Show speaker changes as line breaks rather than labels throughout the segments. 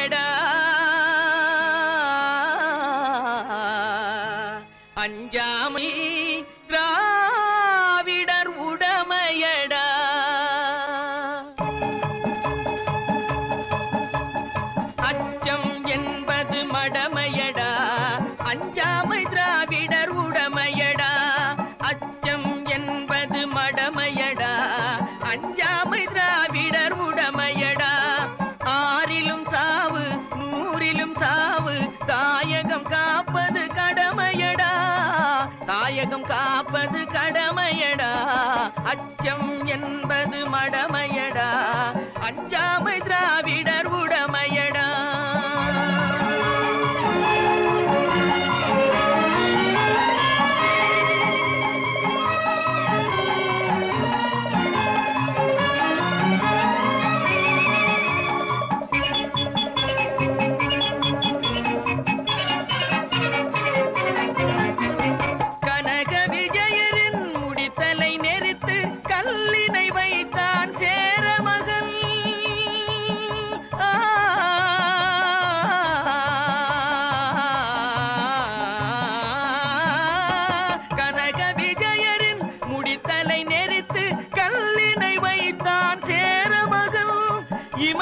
மடமையடா அஞ்சாமை திராவிடர் உடமையடா அச்சம் என்பது மடமையடா அஞ்சாமை திராவிடர் உடமையடா அச்சம் என்பது மடமையடா அஞ்சாமை திராவிடர் உடமையடா ஆறிலும் சாவு நூறிலும் சாவு தாயகம் காப்பது கடமையடா தாயகம் காப்பது கடமையடா அச்சம் என்பது மடமையடா அஞ்சாமை திராவிடர் உடமையடா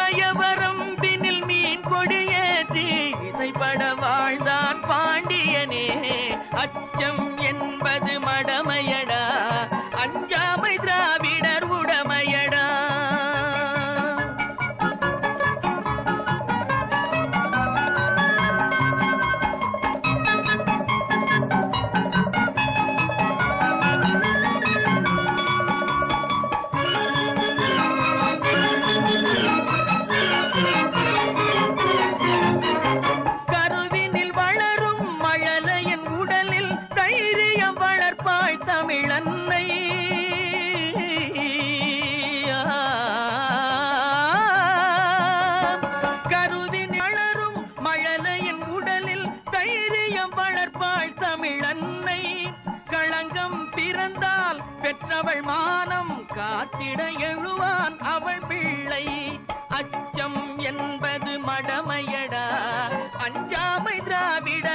இமயவரம்பினில் மீன் கொடியேற்றி இசைப்பட வாழ்ந்தான் பாண்டியனே அச்சம் என்பது மடமையடா அஞ்சாமை திராவிடர் உடமையடா தமிழன்னை கருவின் வளரும் மழலையின் உடலில் தைரியம் வளர்ப்பாள் தமிழன்னை களங்கம் பிறந்தால் பெற்றவள் மானம் காத்திட எழுவான் அவள் பிள்ளை அச்சம் என்பது மடமையடா அஞ்சாமை திராவிட